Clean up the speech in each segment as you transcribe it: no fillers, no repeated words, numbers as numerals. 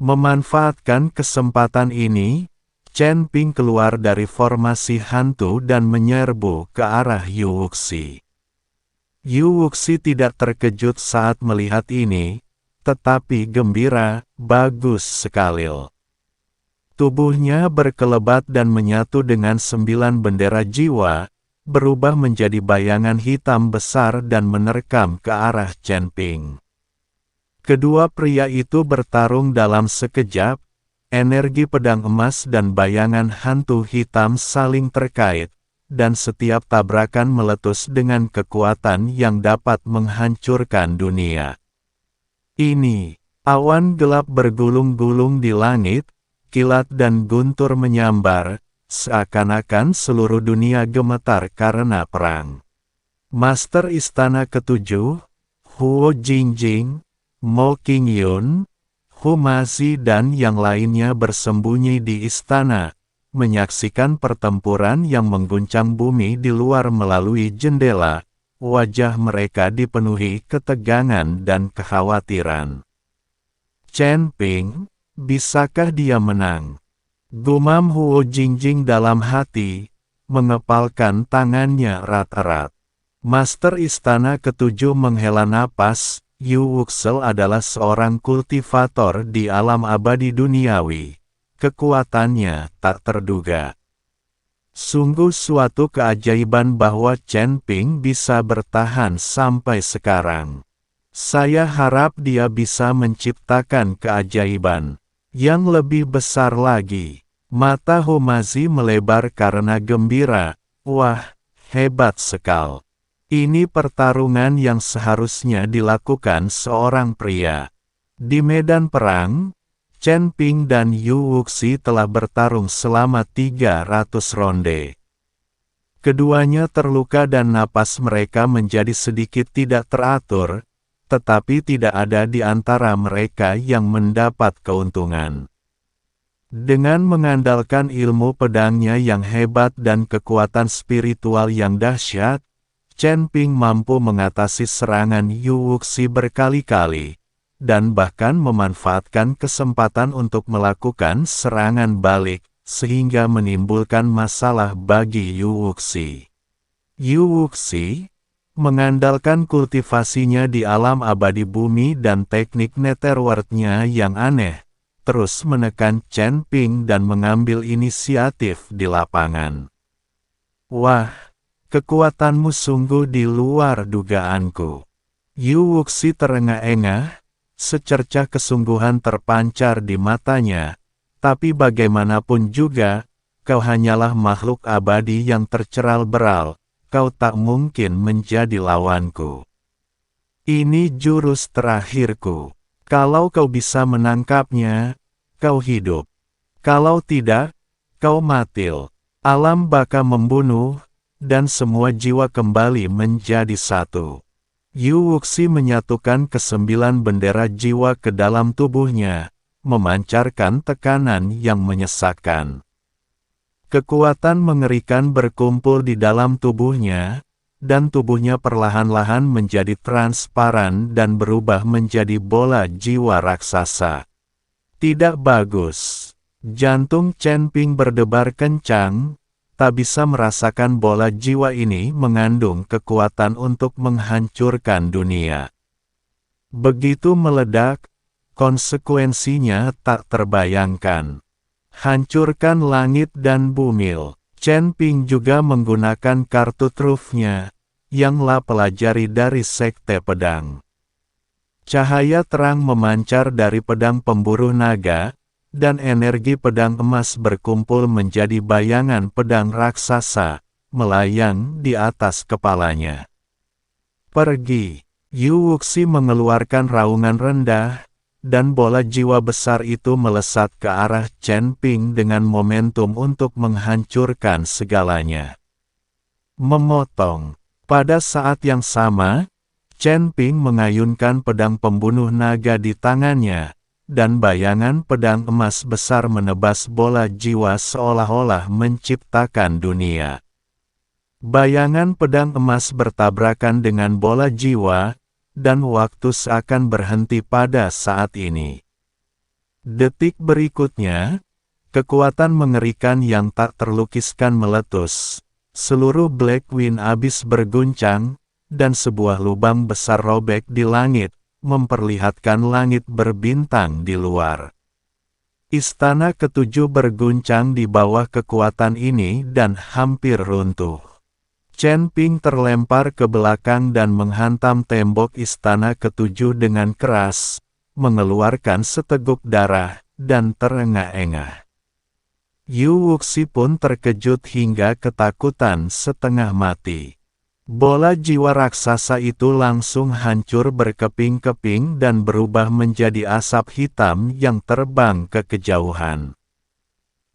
Memanfaatkan kesempatan ini, Chen Ping keluar dari formasi hantu dan menyerbu ke arah Yu Wuxi. Yu Wuxi tidak terkejut saat melihat ini, tetapi gembira, bagus sekali. Tubuhnya berkelebat dan menyatu dengan 9 bendera jiwa, berubah menjadi bayangan hitam besar dan menerkam ke arah Chen Ping. Kedua pria itu bertarung dalam sekejap, energi pedang emas dan bayangan hantu hitam saling terkait, dan setiap tabrakan meletus dengan kekuatan yang dapat menghancurkan dunia. Ini, awan gelap bergulung-gulung di langit, kilat dan guntur menyambar, seakan-akan seluruh dunia gemetar karena perang. Master Istana Ketujuh, Huo Jingjing, Mo Qingyun, Hu Mazi dan yang lainnya bersembunyi di istana, menyaksikan pertempuran yang mengguncang bumi di luar melalui jendela. Wajah mereka dipenuhi ketegangan dan kekhawatiran. Chen Ping, bisakah dia menang? Gumam Huo Jingjing dalam hati, mengepalkan tangannya erat-erat. Master Istana Ketujuh menghela napas. Yu Wuxi adalah seorang kultivator di alam abadi duniawi. Kekuatannya tak terduga. Sungguh suatu keajaiban bahwa Chen Ping bisa bertahan sampai sekarang. Saya harap dia bisa menciptakan keajaiban yang lebih besar lagi. Mata Hu Mazi melebar karena gembira. Wah, hebat sekali. Ini pertarungan yang seharusnya dilakukan seorang pria. Di medan perang, Chen Ping dan Yu Wuxi telah bertarung selama 300 ronde. Keduanya terluka dan napas mereka menjadi sedikit tidak teratur, tetapi tidak ada di antara mereka yang mendapat keuntungan. Dengan mengandalkan ilmu pedangnya yang hebat dan kekuatan spiritual yang dahsyat, Chen Ping mampu mengatasi serangan Yu Wuxi berkali-kali, dan bahkan memanfaatkan kesempatan untuk melakukan serangan balik, sehingga menimbulkan masalah bagi Yu Wuxi. Yu Wuxi, mengandalkan kultivasinya di alam abadi bumi dan teknik netherworld-nya yang aneh, terus menekan Chen Ping dan mengambil inisiatif di lapangan. Wah! Kekuatanmu sungguh di luar dugaanku. Yu Wuxi terengah-engah, secercah kesungguhan terpancar di matanya, tapi bagaimanapun juga, kau hanyalah makhluk abadi yang terceral beral, kau tak mungkin menjadi lawanku. Ini jurus terakhirku. Kalau kau bisa menangkapnya, kau hidup. Kalau tidak, kau mati. Alam baka membunuh, dan semua jiwa kembali menjadi satu. Yu Wuxi menyatukan ke-9 bendera jiwa ke dalam tubuhnya, memancarkan tekanan yang menyesakkan. Kekuatan mengerikan berkumpul di dalam tubuhnya, dan tubuhnya perlahan-lahan menjadi transparan dan berubah menjadi bola jiwa raksasa. Tidak bagus. Jantung Chen Ping berdebar kencang, tak bisa merasakan bola jiwa ini mengandung kekuatan untuk menghancurkan dunia. Begitu meledak, konsekuensinya tak terbayangkan. Hancurkan langit dan bumi. Chen Ping juga menggunakan kartu trufnya, yang La pelajari dari Sekte Pedang. Cahaya terang memancar dari pedang pemburu naga, dan energi pedang emas berkumpul menjadi bayangan pedang raksasa, melayang di atas kepalanya. Pergi. Yu Wuxi mengeluarkan raungan rendah, dan bola jiwa besar itu melesat ke arah Chen Ping dengan momentum untuk menghancurkan segalanya. Memotong. Pada saat yang sama, Chen Ping mengayunkan pedang pembunuh naga di tangannya, dan bayangan pedang emas besar menebas bola jiwa seolah-olah menciptakan dunia. Bayangan pedang emas bertabrakan dengan bola jiwa, dan waktu seakan berhenti pada saat ini. Detik berikutnya, kekuatan mengerikan yang tak terlukiskan meletus. Seluruh Black Wind Abyss berguncang, dan sebuah lubang besar robek di langit, memperlihatkan langit berbintang di luar. Istana ketujuh berguncang di bawah kekuatan ini dan hampir runtuh. Chen Ping terlempar ke belakang dan menghantam tembok istana ketujuh dengan keras, mengeluarkan seteguk darah, dan terengah-engah. Yu Wuxi pun terkejut hingga ketakutan setengah mati. Bola jiwa raksasa itu langsung hancur berkeping-keping dan berubah menjadi asap hitam yang terbang ke kejauhan.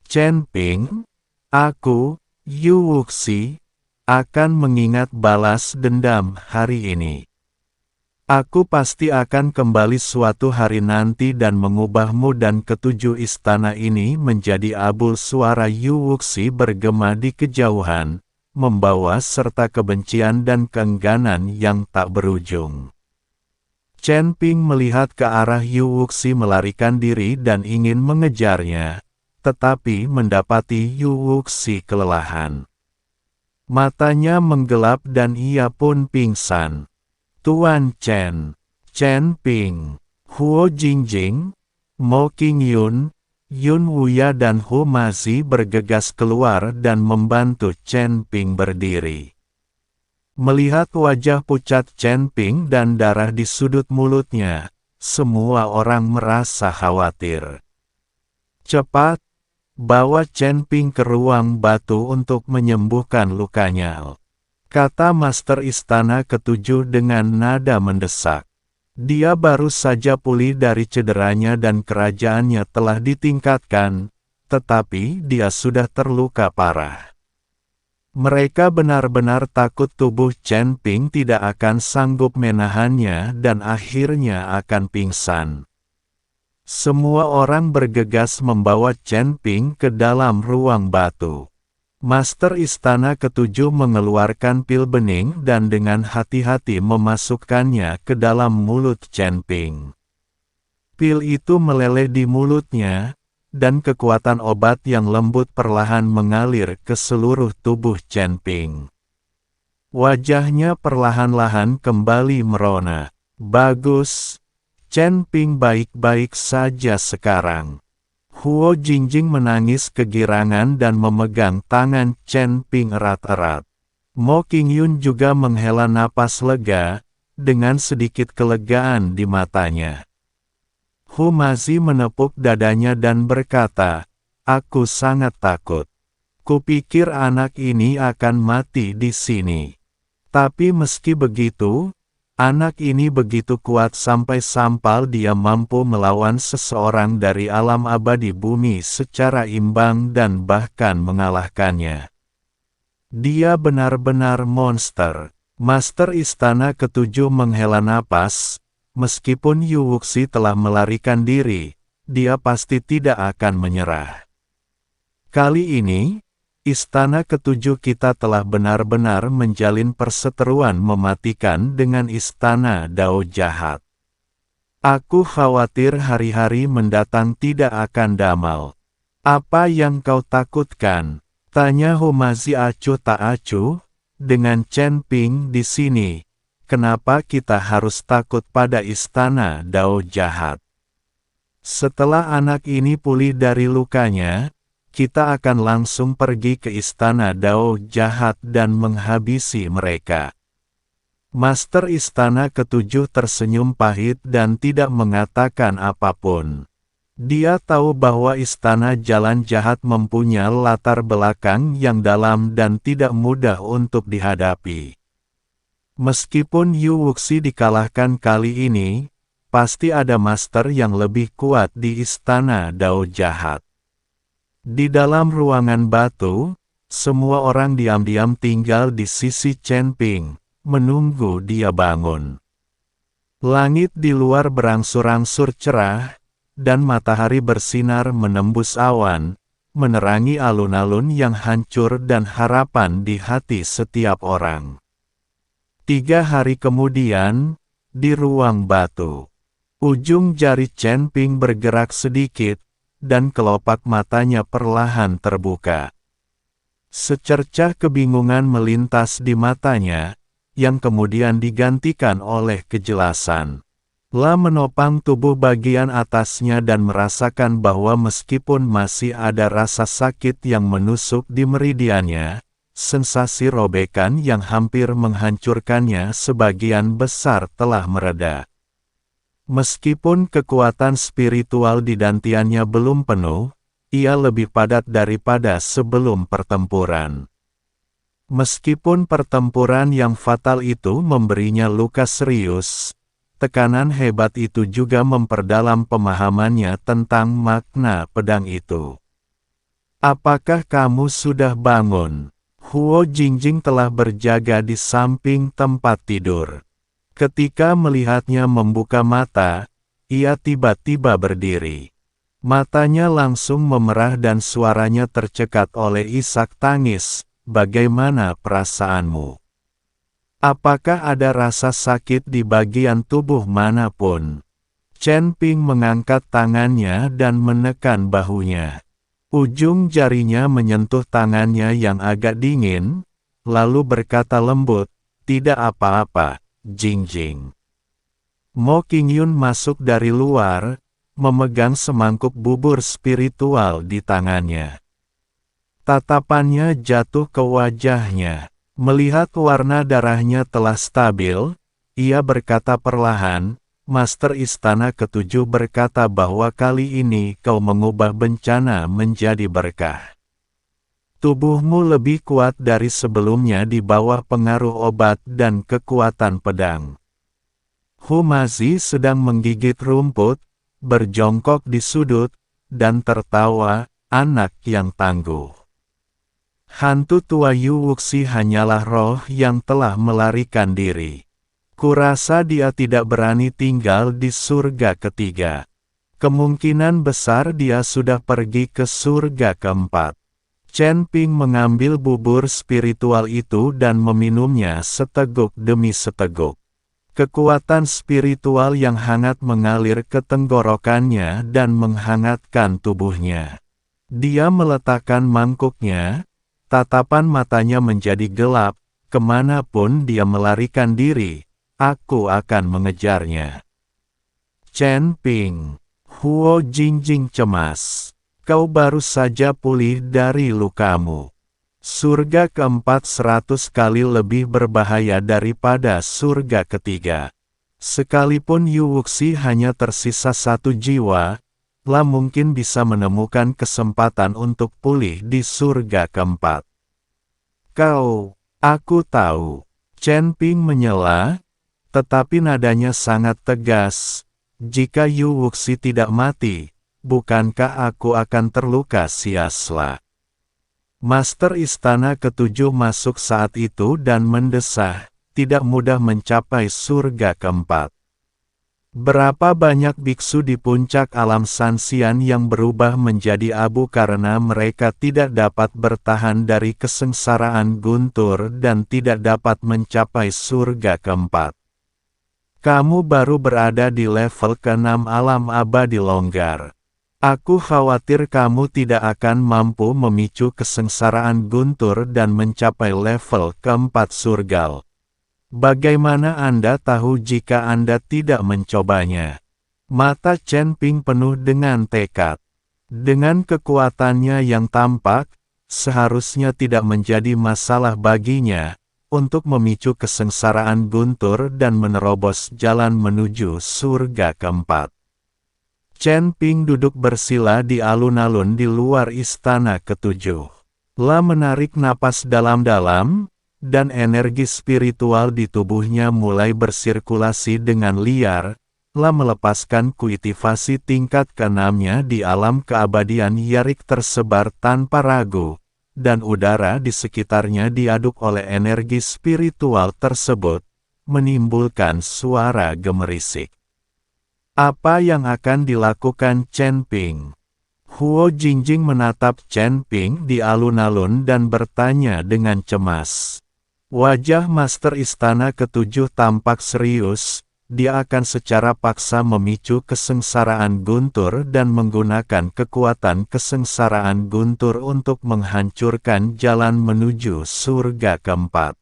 Chen Ping, aku, Yu Wuxi, akan mengingat balas dendam hari ini. Aku pasti akan kembali suatu hari nanti dan mengubahmu dan ketujuh istana ini menjadi abul. Suara Yu Wuxi bergema di kejauhan, membawa serta kebencian dan keengganan yang tak berujung. Chen Ping melihat ke arah Yu Wuxi melarikan diri dan ingin mengejarnya, tetapi mendapati Yu Wuxi kelelahan. Matanya menggelap dan ia pun pingsan. Tuan Chen, Chen Ping, Huo Jingjing, Mo Qingyun, Yun Wuya dan Hu Mazi bergegas keluar dan membantu Chen Ping berdiri. Melihat wajah pucat Chen Ping dan darah di sudut mulutnya, semua orang merasa khawatir. Cepat, bawa Chen Ping ke ruang batu untuk menyembuhkan lukanya, kata Master Istana Ketujuh dengan nada mendesak. Dia baru saja pulih dari cederanya dan kerajaannya telah ditingkatkan, tetapi dia sudah terluka parah. Mereka benar-benar takut tubuh Chen Ping tidak akan sanggup menahannya dan akhirnya akan pingsan. Semua orang bergegas membawa Chen Ping ke dalam ruang batu. Master Istana Ketujuh mengeluarkan pil bening dan dengan hati-hati memasukkannya ke dalam mulut Chen Ping. Pil itu meleleh di mulutnya, dan kekuatan obat yang lembut perlahan mengalir ke seluruh tubuh Chen Ping. Wajahnya perlahan-lahan kembali merona. Bagus, Chen Ping baik-baik saja sekarang. Huo Jingjing menangis kegirangan dan memegang tangan Chen Ping erat-erat. Mo Qingyun juga menghela napas lega, dengan sedikit kelegaan di matanya. Hu Mazi menepuk dadanya dan berkata, "Aku sangat takut. Kupikir anak ini akan mati di sini. Tapi meski begitu, anak ini begitu kuat sampai dia mampu melawan seseorang dari alam abadi bumi secara imbang dan bahkan mengalahkannya. Dia benar-benar monster." Master Istana Ketujuh menghela napas, meskipun Yu Wuxi telah melarikan diri, dia pasti tidak akan menyerah. Kali ini, Istana Ketujuh kita telah benar-benar menjalin perseteruan mematikan dengan Istana Dao Jahat. Aku khawatir hari-hari mendatang tidak akan damai. Apa yang kau takutkan? Tanya Hu Mazi acuh tak acuh, dengan Chen Ping di sini. Kenapa kita harus takut pada Istana Dao Jahat? Setelah anak ini pulih dari lukanya, kita akan langsung pergi ke Istana Dao Jahat dan menghabisi mereka. Master Istana Ketujuh tersenyum pahit dan tidak mengatakan apapun. Dia tahu bahwa Istana Jalan Jahat mempunyai latar belakang yang dalam dan tidak mudah untuk dihadapi. Meskipun Yu Wuxi dikalahkan kali ini, pasti ada master yang lebih kuat di Istana Dao Jahat. Di dalam ruangan batu, semua orang diam-diam tinggal di sisi Chen Ping, menunggu dia bangun. Langit di luar berangsur-angsur cerah, dan matahari bersinar menembus awan, menerangi alun-alun yang hancur dan harapan di hati setiap orang. 3 hari kemudian, di ruang batu, Ujung jari Chen Ping bergerak sedikit, dan kelopak matanya perlahan terbuka. Secercah kebingungan melintas di matanya, yang kemudian digantikan oleh kejelasan. La menopang tubuh bagian atasnya dan merasakan bahwa meskipun masih ada rasa sakit yang menusuk di meridiannya, sensasi robekan yang hampir menghancurkannya sebagian besar telah mereda. Meskipun kekuatan spiritual di dantiannya belum penuh, ia lebih padat daripada sebelum pertempuran. Meskipun pertempuran yang fatal itu memberinya luka serius, tekanan hebat itu juga memperdalam pemahamannya tentang makna pedang itu. Apakah kamu sudah bangun? Huo Jingjing telah berjaga di samping tempat tidur. Ketika melihatnya membuka mata, ia tiba-tiba berdiri. Matanya langsung memerah dan suaranya tercekat oleh isak tangis. Bagaimana perasaanmu? Apakah ada rasa sakit di bagian tubuh manapun? Chen Ping mengangkat tangannya dan menekan bahunya. Ujung jarinya menyentuh tangannya yang agak dingin, lalu berkata lembut, "Tidak apa-apa, Jingjing." Mo Qingyun masuk dari luar, memegang semangkuk bubur spiritual di tangannya. Tatapannya jatuh ke wajahnya. Melihat warna darahnya telah stabil, ia berkata perlahan, "Master Istana Ketujuh berkata bahwa kali ini kau mengubah bencana menjadi berkah. Tubuhmu lebih kuat dari sebelumnya di bawah pengaruh obat dan kekuatan pedang." Humazi sedang menggigit rumput, berjongkok di sudut, dan tertawa, anak yang tangguh. Hantu tua Yu Wuxi hanyalah roh yang telah melarikan diri. Kurasa dia tidak berani tinggal di surga ketiga. Kemungkinan besar dia sudah pergi ke surga keempat. Chen Ping mengambil bubur spiritual itu dan meminumnya seteguk demi seteguk. Kekuatan spiritual yang hangat mengalir ke tenggorokannya dan menghangatkan tubuhnya. Dia meletakkan mangkuknya. Tatapan matanya menjadi gelap, kemanapun dia melarikan diri, aku akan mengejarnya. Chen Ping. Huo Jingjing cemas. Kau baru saja pulih dari lukamu. Surga keempat 100 kali lebih berbahaya daripada surga ketiga. Sekalipun Yu Wuxi hanya tersisa 1 jiwa, La mungkin bisa menemukan kesempatan untuk pulih di surga keempat. Aku tahu. Chen Ping menyela, tetapi nadanya sangat tegas. Jika Yu Wuxi tidak mati, bukankah aku akan terluka sia-sia? Master Istana Ketujuh masuk saat itu dan mendesah, tidak mudah mencapai surga keempat. Berapa banyak biksu di puncak alam Sanxian yang berubah menjadi abu karena mereka tidak dapat bertahan dari kesengsaraan guntur dan tidak dapat mencapai surga keempat. Kamu baru berada di level ke-6 alam abadi longgar. Aku khawatir kamu tidak akan mampu memicu kesengsaraan guntur dan mencapai level keempat surga. Bagaimana Anda tahu jika Anda tidak mencobanya? Mata Chen Ping penuh dengan tekad. Dengan kekuatannya yang tampak, seharusnya tidak menjadi masalah baginya untuk memicu kesengsaraan guntur dan menerobos jalan menuju surga keempat. Chen Ping duduk bersila di alun-alun di luar Istana Ketujuh. La menarik napas dalam-dalam, dan energi spiritual di tubuhnya mulai bersirkulasi dengan liar. La melepaskan kultivasi tingkat ke-6-nya di alam keabadian Yarik tersebar tanpa ragu, dan udara di sekitarnya diaduk oleh energi spiritual tersebut, menimbulkan suara gemerisik. Apa yang akan dilakukan Chen Ping? Huo Jingjing menatap Chen Ping di alun-alun dan bertanya dengan cemas. Wajah Master Istana Ketujuh tampak serius, dia akan secara paksa memicu kesengsaraan Guntur dan menggunakan kekuatan kesengsaraan Guntur untuk menghancurkan jalan menuju surga keempat.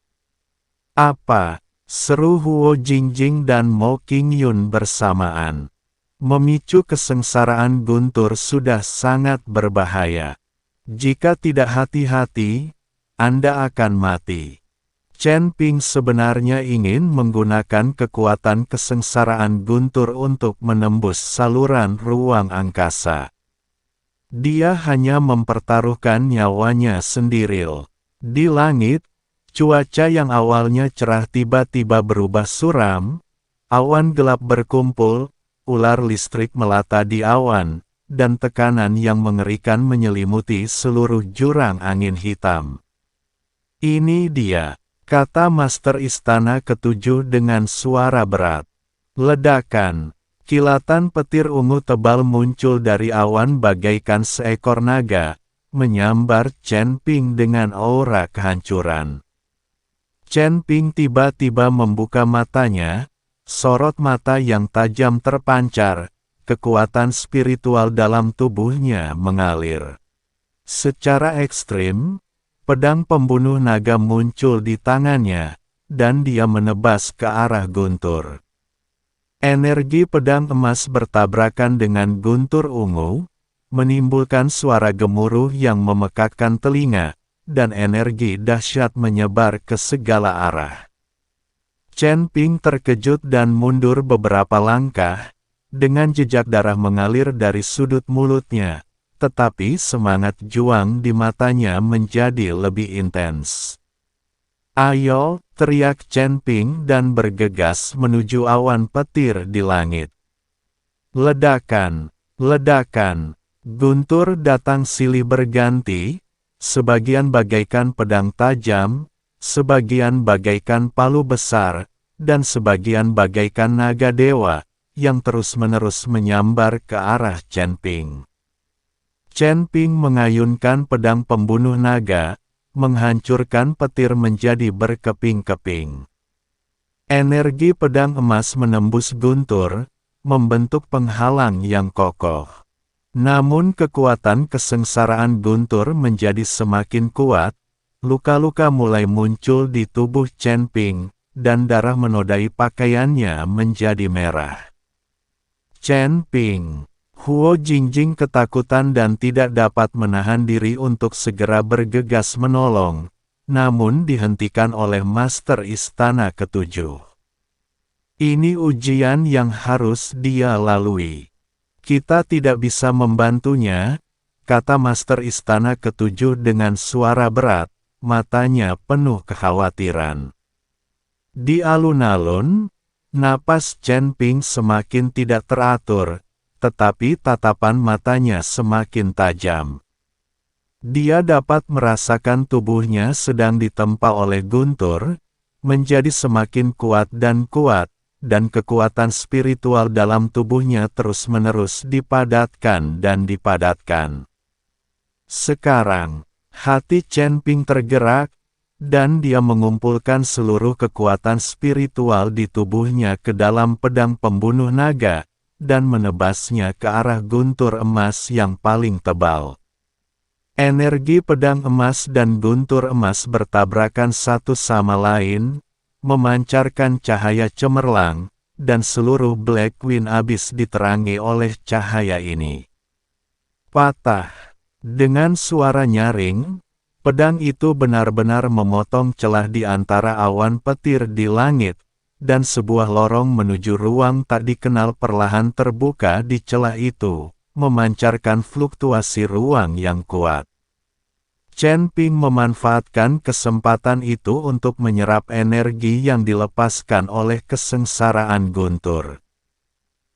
Apa? Seru Huo Jingjing dan Mo Qingyun bersamaan. Memicu kesengsaraan Guntur sudah sangat berbahaya. Jika tidak hati-hati, Anda akan mati. Chen Ping sebenarnya ingin menggunakan kekuatan kesengsaraan Guntur untuk menembus saluran ruang angkasa. Dia hanya mempertaruhkan nyawanya sendiri. Di langit, cuaca yang awalnya cerah tiba-tiba berubah suram, awan gelap berkumpul, ular listrik melata di awan, dan tekanan yang mengerikan menyelimuti seluruh jurang angin hitam. Ini dia, kata Master Istana Ketujuh dengan suara berat. Ledakan, kilatan petir ungu tebal muncul dari awan bagaikan seekor naga, menyambar Chen Ping dengan aura kehancuran. Chen Ping tiba-tiba membuka matanya, sorot mata yang tajam terpancar, kekuatan spiritual dalam tubuhnya mengalir. Secara ekstrim, pedang pembunuh naga muncul di tangannya, dan dia menebas ke arah Guntur. Energi pedang emas bertabrakan dengan Guntur ungu, menimbulkan suara gemuruh yang memekakkan telinga, dan energi dahsyat menyebar ke segala arah. Chen Ping terkejut dan mundur beberapa langkah, dengan jejak darah mengalir dari sudut mulutnya, tetapi semangat juang di matanya menjadi lebih intens. "Ayo!" teriak Chen Ping dan bergegas menuju awan petir di langit. Ledakan, ledakan, Guntur datang silih berganti, sebagian bagaikan pedang tajam, sebagian bagaikan palu besar, dan sebagian bagaikan naga dewa, yang terus-menerus menyambar ke arah Chen Ping. Chen Ping mengayunkan pedang pembunuh naga, menghancurkan petir menjadi berkeping-keping. Energi pedang emas menembus Guntur, membentuk penghalang yang kokoh. Namun kekuatan kesengsaraan Guntur menjadi semakin kuat, luka-luka mulai muncul di tubuh Chen Ping, dan darah menodai pakaiannya menjadi merah. Chen Ping, Huo Jingjing ketakutan dan tidak dapat menahan diri untuk segera bergegas menolong, namun dihentikan oleh Master Istana Ketujuh. Ini ujian yang harus dia lalui. Kita tidak bisa membantunya, kata Master Istana Ketujuh dengan suara berat, matanya penuh kekhawatiran. Di alun-alun, napas Chen Ping semakin tidak teratur, tetapi tatapan matanya semakin tajam. Dia dapat merasakan tubuhnya sedang ditempa oleh Guntur, menjadi semakin kuat, dan kekuatan spiritual dalam tubuhnya terus-menerus dipadatkan dan dipadatkan. Sekarang, hati Chen Ping tergerak, dan dia mengumpulkan seluruh kekuatan spiritual di tubuhnya ke dalam pedang pembunuh naga, dan menebasnya ke arah guntur emas yang paling tebal. Energi pedang emas dan guntur emas bertabrakan satu sama lain, memancarkan cahaya cemerlang, dan seluruh Black Wind Abyss diterangi oleh cahaya ini. Patah. Dengan suara nyaring, pedang itu benar-benar memotong celah di antara awan petir di langit, dan sebuah lorong menuju ruang tak dikenal perlahan terbuka di celah itu, memancarkan fluktuasi ruang yang kuat. Chen Ping memanfaatkan kesempatan itu untuk menyerap energi yang dilepaskan oleh kesengsaraan guntur.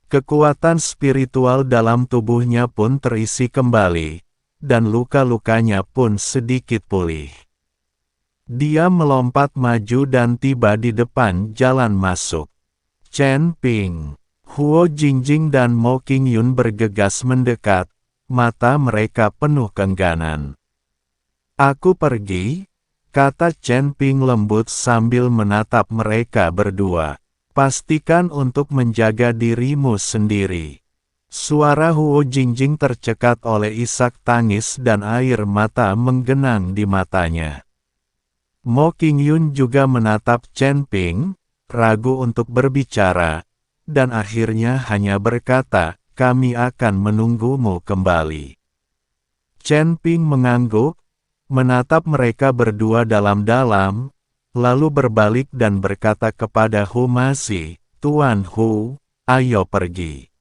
Kekuatan spiritual dalam tubuhnya pun terisi kembali, dan luka-lukanya pun sedikit pulih. Dia melompat maju dan tiba di depan jalan masuk. Chen Ping, Huo Jingjing dan Mo Qingyun bergegas mendekat, mata mereka penuh keengganan. "Aku pergi," kata Chen Ping lembut sambil menatap mereka berdua. Pastikan untuk menjaga dirimu sendiri. Suara Huo Jingjing tercekat oleh isak tangis dan air mata menggenang di matanya. Mo Qingyun juga menatap Chen Ping, ragu untuk berbicara, dan akhirnya hanya berkata, kami akan menunggumu kembali. Chen Ping mengangguk, menatap mereka berdua dalam-dalam, lalu berbalik dan berkata kepada Hu Maxi, Tuan Hu, ayo pergi.